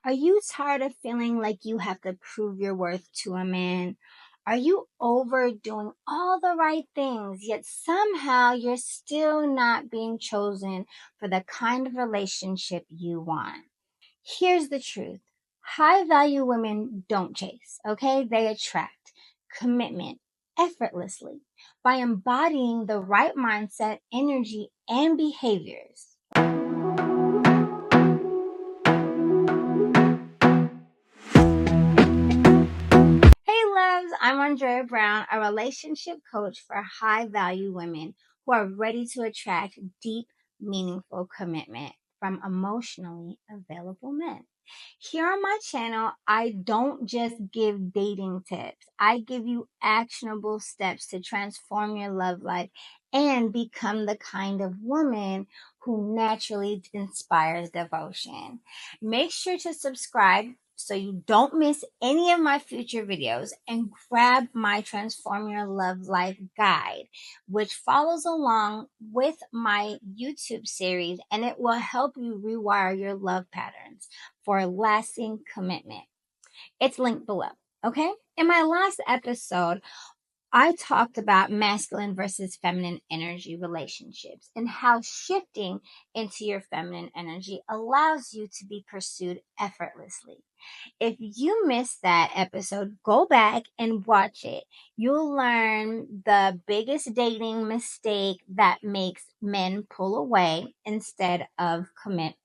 Are you tired of feeling like you have to prove your worth to a man? Are you overdoing all the right things, yet somehow you're still not being chosen for the kind of relationship you want? Here's the truth. High value women don't chase, okay? They attract commitment effortlessly by embodying the right mindset, energy, and behaviors. Hey loves, I'm Andrea Brown, a relationship coach for high value women who are ready to attract deep, meaningful commitment from emotionally available men. Here on my channel, I don't just give dating tips. I give you actionable steps to transform your love life and become the kind of woman who naturally inspires devotion. Make sure to subscribe so you don't miss any of my future videos, and grab my Transform Your Love Life guide, which follows along with my YouTube series, and it will help you rewire your love patterns for lasting commitment. It's linked below. Okay. In my last episode, I talked about masculine versus feminine energy relationships and how shifting into your feminine energy allows you to be pursued effortlessly. If you missed that episode, go back and watch it. You'll learn the biggest dating mistake that makes men pull away instead of commit.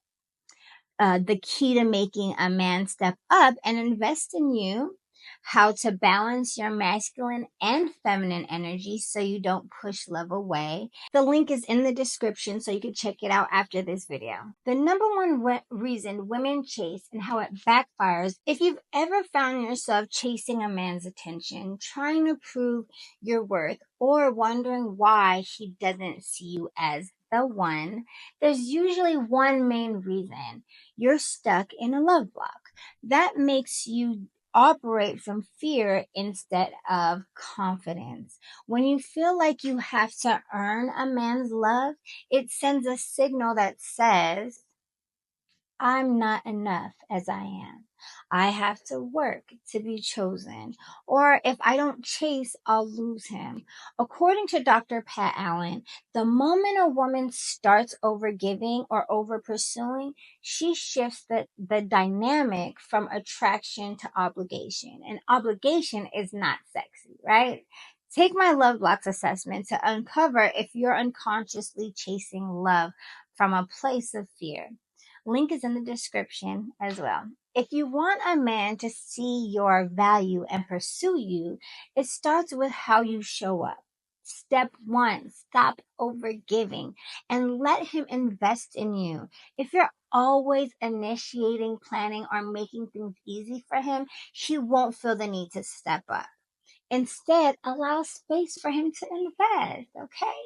The key to making a man step up and invest in you, how to balance your masculine and feminine energy so you don't push love away. The link is in the description so you can check it out after this video. The number one reason women chase and how it backfires. If you've ever found yourself chasing a man's attention, trying to prove your worth, or wondering why he doesn't see you as the one, there's usually one main reason. You're stuck in a love block. That makes you operate from fear instead of confidence. When you feel like you have to earn a man's love, it sends a signal that says, I'm not enough as I am. I have to work to be chosen. Or if I don't chase, I'll lose him. According to Dr. Pat Allen, the moment a woman starts overgiving or over pursuing, she shifts the dynamic from attraction to obligation. And obligation is not sexy, right? Take my love blocks assessment to uncover if you're unconsciously chasing love from a place of fear. Link is in the description as well. If you want a man to see your value and pursue you, it starts with how you show up. Step one, stop overgiving and let him invest in you. If you're always initiating, planning, or making things easy for him, he won't feel the need to step up. Instead, allow space for him to invest, okay?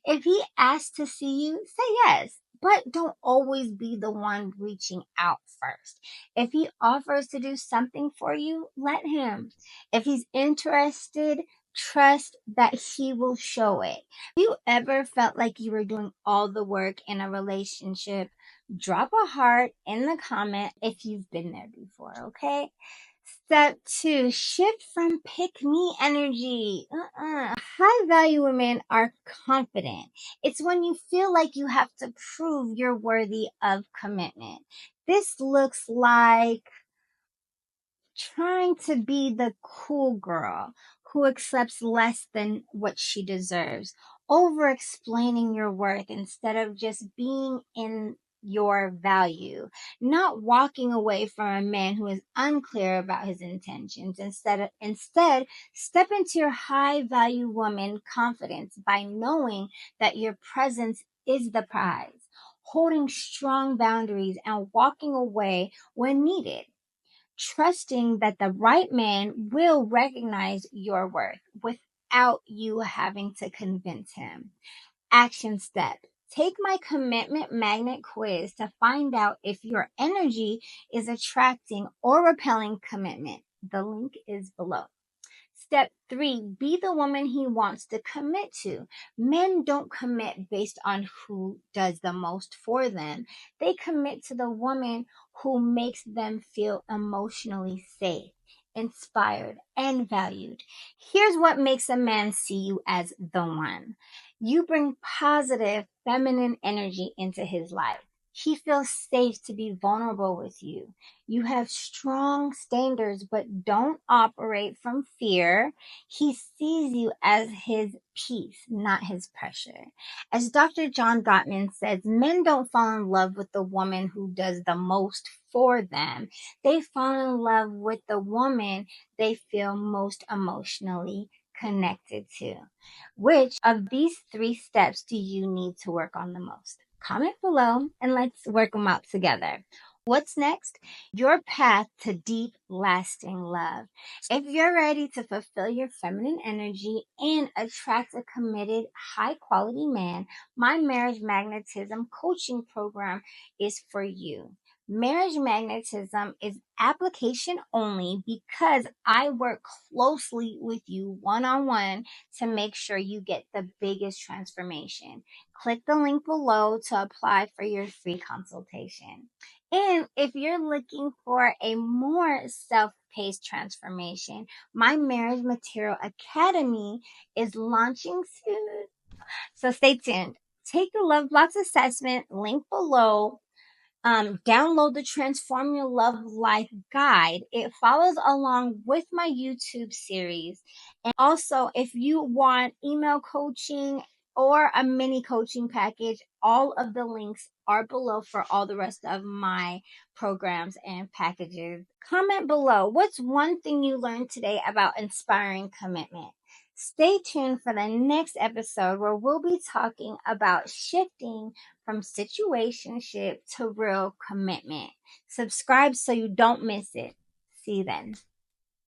If he asks to see you, say yes, but don't always be the one reaching out first. If he offers to do something for you, let him. If he's interested, trust that he will show it. If you ever felt like you were doing all the work in a relationship, drop a heart in the comment if you've been there before, okay? Step two, shift from pick me energy. High value women are confident. It's when you feel like you have to prove you're worthy of commitment. This looks like trying to be the cool girl who accepts less than what she deserves, over explaining your worth instead of just being in your value, not walking away from a man who is unclear about his intentions. Instead, step into your high value woman confidence by knowing that your presence is the prize, holding strong boundaries and walking away when needed, trusting that the right man will recognize your worth without you having to convince him. Action step. Take my commitment magnet quiz to find out if your energy is attracting or repelling commitment. The link is below. Step 3, be the woman he wants to commit to. Men don't commit based on who does the most for them. They commit to the woman who makes them feel emotionally safe, inspired, and valued. Here's what makes a man see you as the one. You bring positive feminine energy into his life. He feels safe to be vulnerable with you. You have strong standards, but don't operate from fear. He sees you as his peace, not his pressure. As Dr. John Gottman says, men don't fall in love with the woman who does the most for them. They fall in love with the woman they feel most emotionally connected to. Which of these 3 steps do you need to work on the most? Comment below and let's work them out together. What's next? Your path to deep, lasting love. If you're ready to fulfill your feminine energy and attract a committed, high quality man, my marriage magnetism coaching program is for you. Marriage magnetism is application only because I work closely with you one on one to make sure you get the biggest transformation. Click the link below to apply for your free consultation. And if you're looking for a more self-paced transformation, my Marriage Material Academy is launching soon. So stay tuned. Take the Love Blocks assessment, link below. Download the Transform Your Love Life guide. It follows along with my YouTube series. And also, if you want email coaching or a mini coaching package, all of the links are below for all the rest of my programs and packages. Comment below. What's one thing you learned today about inspiring commitment? Stay tuned for the next episode where we'll be talking about shifting from situationship to real commitment. Subscribe so you don't miss it. See you then.